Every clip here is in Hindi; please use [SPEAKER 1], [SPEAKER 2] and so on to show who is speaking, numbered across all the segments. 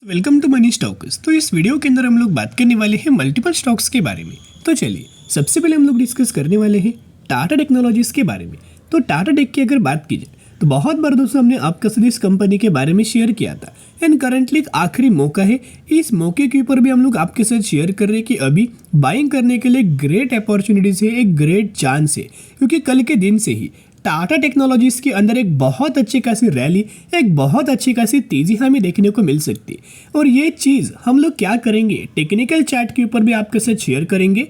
[SPEAKER 1] Welcome to money stocks. तो इस वीडियो के अंदर हम लोग बात करने वाले हैं मल्टीपल स्टॉक्स के बारे में। तो चलिए सबसे पहले हम लोग डिस्कस करने वाले हैं टाटा टेक्नोलॉजीज के बारे में। तो टाटा टेक की अगर बात की जाए तो बहुत बार दोस्तों हमने आपके साथ इस कंपनी के बारे में शेयर किया था एंड करंटली एक आखिरी मौका है। इस मौके के ऊपर भी हम लोग आपके साथ शेयर कर रहे हैं कि अभी बाइंग करने के लिए ग्रेट अपॉर्चुनिटीज है, एक ग्रेट चांस है, क्योंकि कल के दिन से ही टाटा टेक्नोलॉजीज के अंदर एक बहुत अच्छी खासी रैली, एक बहुत अच्छी खासी तेजी हमें देखने को मिल सकती है। और ये चीज़ हम लोग क्या करेंगे, टेक्निकल चार्ट के ऊपर भी आपके साथ शेयर करेंगे।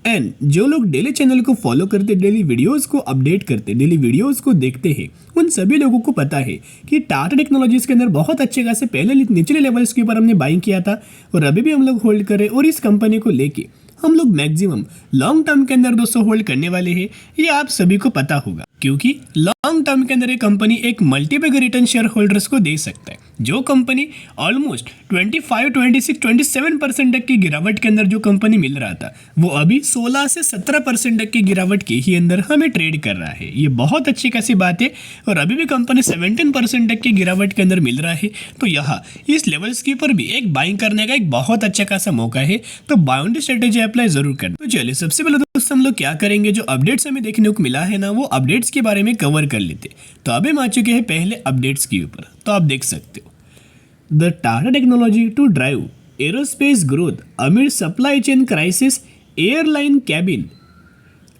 [SPEAKER 1] एंड जो लोग डेली चैनल को फॉलो करते, डेली वीडियोस को अपडेट करते, डेली वीडियोस को देखते हैं, उन सभी लोगों को पता है कि टाटा टेक्नोलॉजीज के अंदर बहुत अच्छे खासे पहले निचले लेवल्स के ऊपर हमने बाइंग किया था और अभी भी हम लोग होल्ड कर रहे हैं। और इस कंपनी को लेके हम लोग मैक्सिमम लॉन्ग टर्म के अंदर दोस्तों होल्ड करने वाले हैं, ये आप सभी को पता होगा, क्योंकि लॉन्ग टर्म के अंदर ये कंपनी एक मल्टीपैग रिटर्न शेयर होल्डर्स को दे सकता है। जो कंपनी ऑलमोस्ट 25, 26, 27% तक की गिरावट के अंदर जो कंपनी मिल रहा था, वो अभी 16 से 17% तक की गिरावट के ही अंदर हमें ट्रेड कर रहा है। ये बहुत अच्छी खासी बात है। और अभी भी कंपनी 17% तक की गिरावट के अंदर मिल रहा है, तो यहाँ इस लेवल्स के ऊपर भी एक बाइंग करने का एक बहुत अच्छा खासा मौका है। तो बाउंड्री स्ट्रेटेजी अप्लाई जरूर करना। तो चलिए सबसे पहले दोस्तों हम लोग क्या करेंगे, जो अपडेट्स हमें देखने को मिला है ना, वो अपडेट्स के बारे में कवर कर लेते। तो अभी हम आ चुके हैं पहले अपडेट्स के ऊपर। तो आप देख सकते हो, the Tata technology to drive aerospace growth amid supply chain crisis airline cabin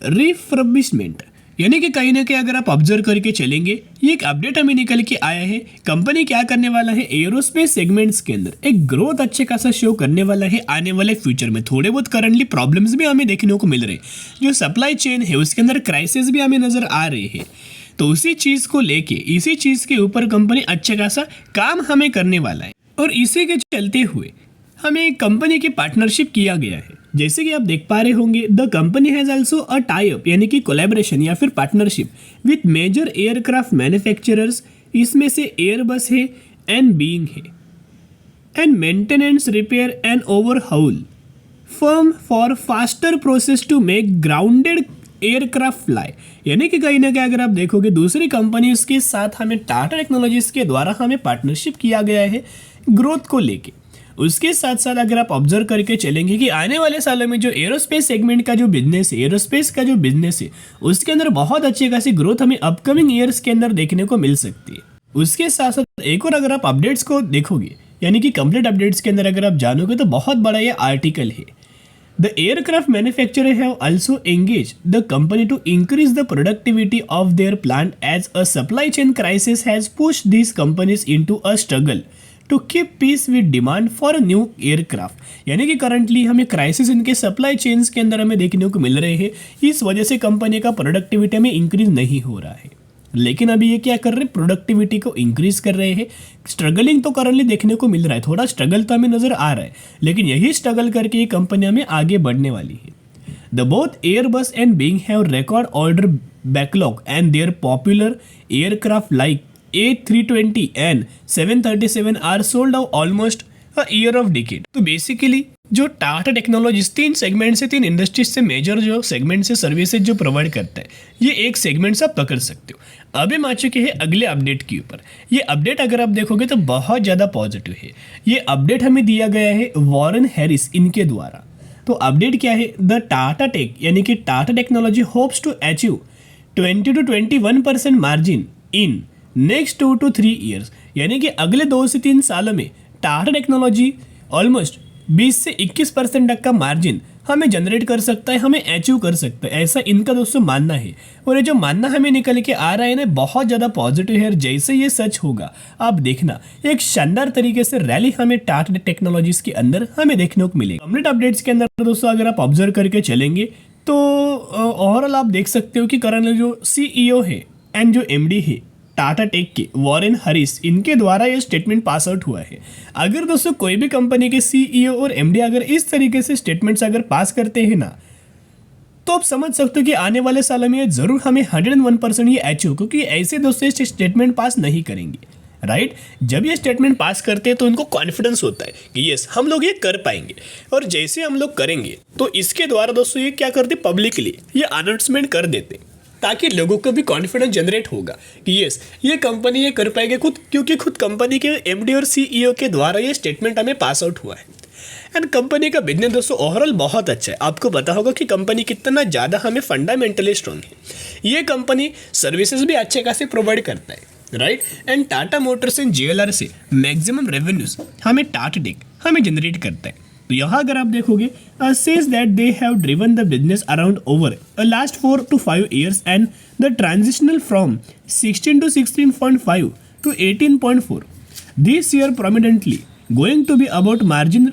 [SPEAKER 1] refurbishment, यानी कि कहीं ना कहीं अगर आप ऑब्जर्व करके चलेंगे, ये एक अपडेट हमें निकल के आया है। कंपनी क्या करने वाला है, एरोस्पेस सेगमेंट्स के अंदर एक ग्रोथ अच्छे खासा शो करने वाला है आने वाले फ्यूचर में। थोड़े बहुत करंटली प्रॉब्लम्स भी हमें देखने को मिल रहे हैं, जो सप्लाई चेन है उसके अंदर क्राइसिस भी हमें नजर आ रहे हैं। तो उसी चीज़ को लेके, इसी चीज़ के ऊपर कंपनी अच्छा खासा काम हमें करने वाला है। और इसी के चलते हुए हमें कंपनी की पार्टनरशिप किया गया है। जैसे कि आप देख पा रहे होंगे, the company has also a tie up, यानी कि कोलैबोरेशन या फिर partnership with major aircraft manufacturers. इसमें से एयरबस है एंड बीइंग है, and maintenance, repair and overhaul firm for faster process to make grounded aircraft fly. यानी कि कहीं ना कहीं अगर आप देखोगे, दूसरी कंपनीज के साथ हमें टाटा टेक्नोलॉजीज के द्वारा हमें पार्टनरशिप किया गया है ग्रोथ को लेके। उसके साथ साथ अगर आप ऑब्जर्व करके चलेंगे कि आने वाले सालों में जो एरोस्पेस सेगमेंट का जो बिजनेस है, एरोस्पेस का जो बिजनेस है, उसके अंदर बहुत अच्छी खासी ग्रोथ हमें अपकमिंग ईयर्स के अंदर देखने को मिल सकती है। उसके साथ साथ एक और अगर आप अपडेट्स को देखोगे, यानी कि कंप्लीट अपडेट्स के अंदर अगर आप जानोगे, तो बहुत बड़ा ये आर्टिकल है। The aircraft manufacturer have also engaged the company to increase the productivity of their plant as a supply chain crisis has pushed these companies into a struggle to keep pace with demand for a new aircraft। यानी कि करंटली हमें क्राइसिस इनके सप्लाई चेन्स के अंदर हमें देखने को मिल रहे हैं। इस वजह से कंपनी का प्रोडक्टिविटी में इंक्रीज नहीं हो रहा है। लेकिन अभी ये क्या कर रहे हैं, प्रोडक्टिविटी को इंक्रीज कर रहे हैं। स्ट्रगलिंग तो करंटली देखने को मिल रहा है, थोड़ा स्ट्रगल तो हमें नजर आ रहा है, लेकिन यही स्ट्रगल करके ये कंपनी हमें आगे बढ़ने वाली है। The both Airbus and Boeing have record order backlog and their popular aircraft like A320 and 737 are sold out almost a year of decade. तो बेसिकली जो टाटा टेक्नोलॉजीज 3 सेगमेंट से, 3 इंडस्ट्रीज से मेजर जो सेगमेंट से सर्विसेज जो प्रोवाइड करता है, ये एक सेगमेंट से आप पकड़ सकते हो। अभी हम आ चुके हैं अगले अपडेट के ऊपर। ये अपडेट अगर आप देखोगे तो बहुत ज़्यादा पॉजिटिव है। ये अपडेट हमें दिया गया है वॉरेन हैरिस इनके द्वारा। तो अपडेट क्या है, द टाटा टेक यानी कि Tata technology hopes to achieve 20 to 21% margin in next 2 to 3 years. यानी कि अगले 2 से 3 सालों में टाटा टेक्नोलॉजी ऑलमोस्ट 20 से 21% तक का मार्जिन हमें जनरेट कर सकता है, हमें अचीव कर सकता है, ऐसा इनका दोस्तों मानना है। और ये जो मानना हमें निकल के आ रहा है ना, बहुत ज़्यादा पॉजिटिव है। जैसे ये सच होगा, आप देखना एक शानदार तरीके से रैली हमें टाटा टेक्नोलॉजीज के अंदर हमें देखने को मिलेगी। कंप्लीट अपडेट्स के अंदर दोस्तों अगर आप ऑब्जर्व करके चलेंगे, तो ओवरऑल आप देख सकते हो कि करंटली जो CEO है एंड जो MD है टाटा टेक के, वॉरेन हैरिस, इनके द्वारा ये स्टेटमेंट पास आउट हुआ है। अगर दोस्तों कोई भी कंपनी के CEO और MD अगर इस तरीके से स्टेटमेंट्स अगर पास करते हैं ना, तो आप समझ सकते हो कि आने वाले सालों में ये जरूर हमें 101% ये अचीव, क्योंकि ऐसे दोस्तों स्टेटमेंट पास नहीं करेंगे, राइट। जब ये स्टेटमेंट पास करते हैं तो उनको कॉन्फिडेंस होता है कि यस हम लोग ये कर पाएंगे। और जैसे हम लोग करेंगे तो इसके द्वारा दोस्तों ये क्या करते, पब्लिकली ये अनाउंसमेंट कर देते ताकि लोगों को भी कॉन्फिडेंस जनरेट होगा कि यस ये कंपनी ये कर पाएगी खुद, क्योंकि खुद कंपनी के एमडी और सीईओ के द्वारा ये स्टेटमेंट हमें पास आउट हुआ है। एंड कंपनी का बिजनेस दोस्तों ओवरऑल बहुत अच्छा है। आपको पता होगा कि कंपनी कितना ज़्यादा हमें फंडामेंटली स्ट्रॉन्ग है। ये कंपनी सर्विसेज भी अच्छे खासे प्रोवाइड करता है, right. And Tata Motors and JLR से मैक्सिमम रेवेन्यूज हमें टाटा हमें जनरेट करता है। तो यहाँ अगर आप देखोगे says that they have driven the business around over last 4 to 5 years and the transitional from 16 to 16.5 to 18.4 this year prominently going to be about margin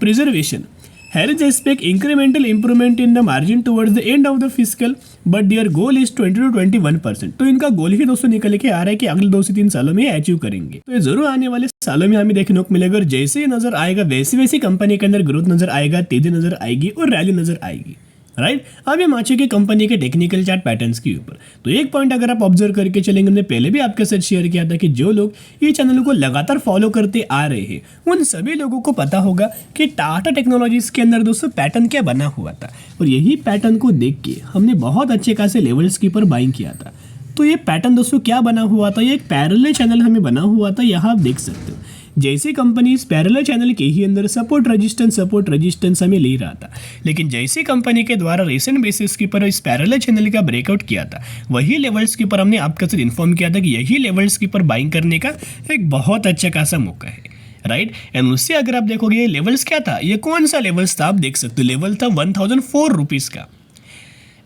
[SPEAKER 1] preservation. Here is expect incremental improvement in the margin towards the end of the fiscal, but their goal is 20 to 21%. तो इनका गोल ही दोस्तों निकल के आ रहा है कि अगले 2 से 3 सालों में अचीव करेंगे। तो ये जरूर आने वाले सालों में हमें देखने को मिलेगा और जैसे ही नजर आएगा वैसे वैसे कंपनी के अंदर ग्रोथ नजर आएगा, तेजी नजर आएगी और रैली नजर आएगी, राइट। अब हम आ चुके कंपनी के टेक्निकल चार्ट पैटर्न्स के ऊपर। तो एक पॉइंट अगर आप ऑब्जर्व करके चलेंगे, हमने पहले भी आपके साथ शेयर किया था कि जो लोग ये चैनल को लगातार फॉलो करते आ रहे हैं उन सभी लोगों को पता होगा कि टाटा टेक्नोलॉजीज के अंदर दोस्तों पैटर्न क्या बना हुआ था, और यही पैटर्न को देख के हमने बहुत अच्छे खासे लेवल्स के ऊपर बाइंग किया था। तो ये पैटर्न दोस्तों क्या बना हुआ था, ये एक पैरेलल चैनल हमें बना हुआ था, यहाँ आप देख सकते हो। जैसे कंपनी इस पैरेलल चैनल के ही अंदर सपोर्ट रेजिस्टेंस हमें ले रहा था, लेकिन जैसे कंपनी के द्वारा रिसेंट बेसिस के ऊपर इस पैरेलल चैनल का ब्रेकआउट किया था, वही लेवल्स के ऊपर हमने आपके साथ इन्फॉर्म किया था कि यही लेवल्स के ऊपर बाइंग करने का एक बहुत अच्छा खासा मौका है, राइट। एंड उससे अगर आप देखोगे ये लेवल्स क्या था, ये कौन सा लेवल्स था, आप देख सकते हो लेवल था 1004 रुपीज़ का।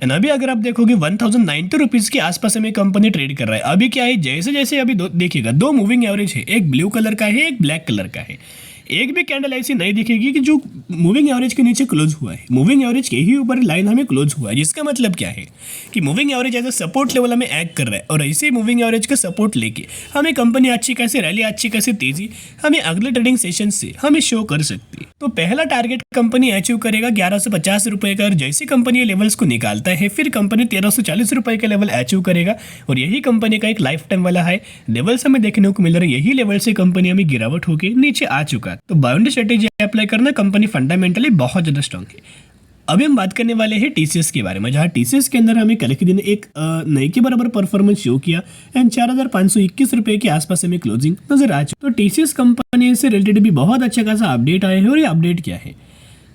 [SPEAKER 1] एंड अभी अगर आप देखोगे 1090 रुपीज़ के आसपास हमें कंपनी ट्रेड कर रहा है। अभी क्या है, जैसे जैसे अभी देखिएगा 2 मूविंग एवरेज है, एक ब्लू कलर का है, एक ब्लैक कलर का है। एक भी कैंडल ऐसी नहीं दिखेगी कि जो मूविंग एवरेज के नीचे क्लोज हुआ है, मूविंग एवरेज के ही ऊपर लाइन हमें क्लोज हुआ है, जिसका मतलब क्या है कि moving average as a support level हमें एक्ट कर रहा है, और ऐसे मूविंग एवरेज का सपोर्ट लेके हमें कंपनी अच्छी कैसे रैली, अच्छी कैसे तेजी हमें अगले ट्रेडिंग सेशन से हमें शो कर सकती है। तो पहला टारगेट कंपनी अचीव करेगा 1150 रुपये का, और जैसे कंपनी ये लेवल्स को निकालता है फिर कंपनी 1340 रुपये का लेवल अचीव करेगा, और यही कंपनी का एक लाइफ टाइम वाला है लेवल्स हमें देखने को मिल रहा है। यही लेवल से कंपनी हमें गिरावट होकर नीचे आ चुका है। तो बाउंड्री स्ट्रेटेजी अप्लाई करना, कंपनी फंडामेंटली बहुत ज़्यादा स्ट्रॉन्ग है। अभी हम बात करने वाले हैं टीसीएस के बारे में, जहाँ टीसीएस के अंदर हमें कल के दिन एक नए के बराबर परफॉर्मेंस शो किया एंड 4521 रुपये के आसपास हमें क्लोजिंग नजर आ चुकी। तो टीसीएस कंपनी से रिलेटेड भी बहुत अच्छा खासा अपडेट आया है, और ये अपडेट क्या है,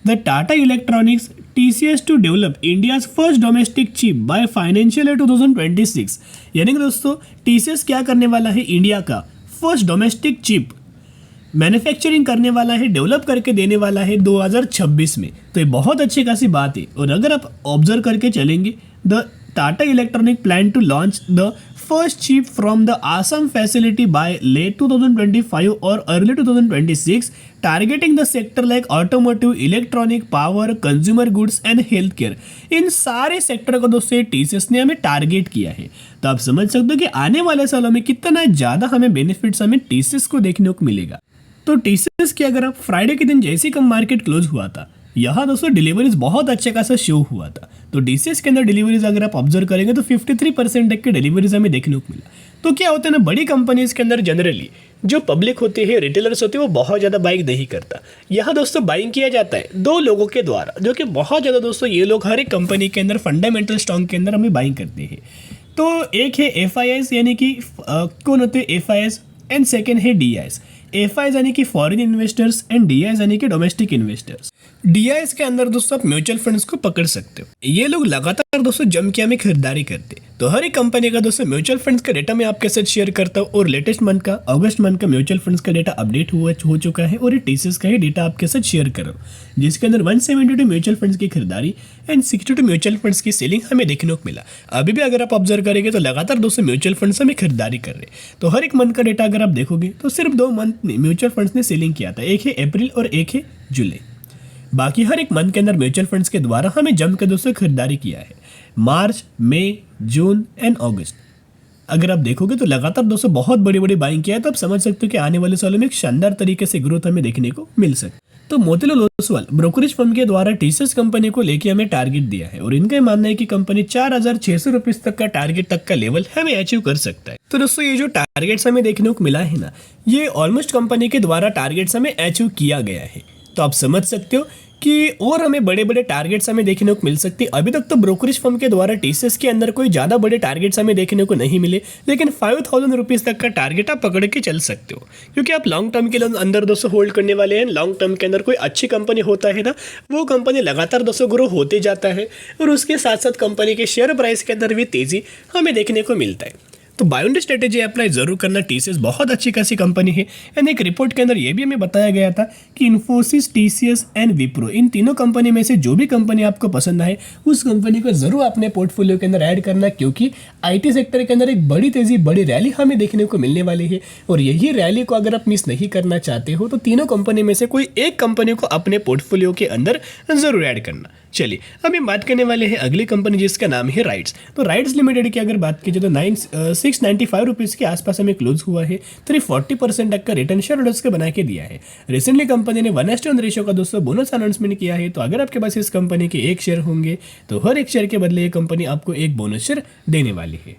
[SPEAKER 1] the Tata electronics TCS to develop India's first domestic chip by financial year 2026। यानी कि दोस्तों TCS क्या करने वाला है, इंडिया का फर्स्ट डोमेस्टिक चिप मैन्युफैक्चरिंग करने वाला है, डेवलप करके देने वाला है 2026 में। तो ये बहुत अच्छी खासी बात है। और अगर आप ऑब्जर्व करके चलेंगे, the Tata electronic plan to launch the first chip from the Assam facility by late 2025 और early 2026, targeting the sector like automotive, electronic, power, consumer goods and health care. इन सारे सेक्टर को दोस्तों TCS ने हमें टारगेट किया है। तो आप समझ सकते हो कि आने वाले सालों में कितना ज़्यादा हमें बेनिफिट्स हमें TCS को देखने को मिलेगा। तो TCS की अगर आप फ्राइडे के दिन जैसे कम मार्केट क्लोज हुआ था, यहाँ दोस्तों डिलीवरीज बहुत अच्छे खासा शो हुआ था। तो TCS के अंदर डिलीवरीज अगर आप ऑब्जर्व करेंगे तो 53% तक के डिलीवरीज हमें देखने को मिला। तो क्या होता है ना, बड़ी कंपनीज के अंदर जनरली जो पब्लिक होती है, रिटेलर्स होते हैं, वो बहुत ज़्यादा बाइंग नहीं करता। यहाँ दोस्तों बाइंग किया जाता है 2 लोगों के द्वारा, जो कि बहुत ज़्यादा दोस्तों ये लोग हर एक कंपनी के अंदर फंडामेंटल स्टॉक के अंदर हमें बाइंग करते हैं। तो एक है FIS, यानी कि कौन होते हैं FIS, एंड सेकेंड है DIS। FIS यानी कि फॉरेन इन्वेस्टर्स एंड DIS यानी कि डोमेस्टिक इन्वेस्टर्स। DIS के अंदर दोस्तों आप म्यूचुअल फंड्स को पकड़ सकते हो। ये लोग लगातार दोस्तों जम के हमें खरीदारी करते हैं। तो हर एक कंपनी का दोस्तों म्यूचुअल फंड्स का डेटा मैं आपके साथ शेयर करता हूँ, और लेटेस्ट मंथ का अगस्त मंथ का म्यूचुअल फंड्स का डेटा अपडेट हो चुका है, और ये TCS का ही डेटा आपके साथ शेयर कर रहा हूँ, जिसके अंदर 172 म्यूचुअल फंड्स की खरीदारी एंड 62 म्यूचुअल फंड्स की सेलिंग हमें देखने को मिला। अभी भी अगर आप ऑब्जर्व करेंगे तो लगातार दोस्तों म्यूचुअल फंड्स हमें खरीदारी कर रहे हैं। तो हर एक मंथ का डेटा अगर आप देखोगे तो सिर्फ 2 मंथ में म्यूचुअल फंड्स ने सेलिंग किया था, एक है अप्रैल और एक है जुलाई। बाकी हर एक मंथ के अंदर म्यूचुअल फंड्स के द्वारा हमें जम के दोस्तों खरीदारी किया है, मार्च, मई, जून एंड अगस्त। अगर आप देखोगे तो लगातार दोस्तों बहुत बड़ी बड़ी बाइंग किया है। तो आप समझ सकते हो कि आने वाले सालों में एक शानदार तरीके से ग्रोथ हमें देखने को मिल सकती है। तो मोतीलाल ओसवाल ब्रोकरेज फर्म के द्वारा TCS कंपनी को लेके हमें टारगेट दिया है, और इनका मानना है कि कंपनी 4600 रुपीज तक का टारगेट तक का लेवल हमें अचीव कर सकता है। तो दोस्तों ये जो टारगेट्स हमें देखने को मिला है ना, ये ऑलमोस्ट कंपनी के द्वारा टारगेट्स हमें अचीव किया गया है। तो आप समझ सकते हो कि और हमें बड़े बड़े टारगेट्स हमें देखने को मिल सकते हैं। अभी तक तो ब्रोकरेज फर्म के द्वारा टीसीएस के अंदर कोई ज़्यादा बड़े टारगेट्स हमें देखने को नहीं मिले, लेकिन 5000 रुपीज़ तक का टारगेट आप पकड़ के चल सकते हो, क्योंकि आप लॉन्ग टर्म के अंदर दोस्तों होल्ड करने वाले हैं। लॉन्ग टर्म के अंदर कोई अच्छी कंपनी होता है ना, वो कंपनी लगातार दोस्तों ग्रो होते जाता है और उसके साथ साथ कंपनी के शेयर प्राइस के अंदर भी तेज़ी हमें देखने को मिलता है। तो बाय ऑन स्ट्रेटेजी अप्लाई जरूर करना। टीसीएस बहुत अच्छी खासी कंपनी है। एंड एक रिपोर्ट के अंदर ये भी हमें बताया गया था कि इन्फोसिस, टीसीएस एंड विप्रो, इन तीनों कंपनी में से जो भी कंपनी आपको पसंद आए उस कंपनी को जरूर अपने पोर्टफोलियो के अंदर ऐड करना, क्योंकि आईटी सेक्टर के अंदर एक बड़ी तेजी, बड़ी रैली हमें देखने को मिलने वाली है। और यही रैली को अगर आप मिस नहीं करना चाहते हो तो तीनों कंपनी में से कोई एक कंपनी को अपने पोर्टफोलियो के अंदर जरूर ऐड करना। चलिए अब हम बात करने वाले हैं अगली कंपनी जिसका नाम है राइट्स। तो राइट्स लिमिटेड की अगर बात की जाए तो 695 रुपीज़ के आसपास हमें क्लोज हुआ है। तो 40% तक का रिटर्न शेयर होल्डर्स को बना के दिया है। रिसेंटली कंपनी ने 1:1 रेशियो का दोस्तों बोनस अनाउंसमेंट किया है। तो अगर आपके पास इस कंपनी के एक शेयर होंगे तो हर एक शेयर के बदले ये कंपनी आपको एक बोनस शेयर देने वाली है।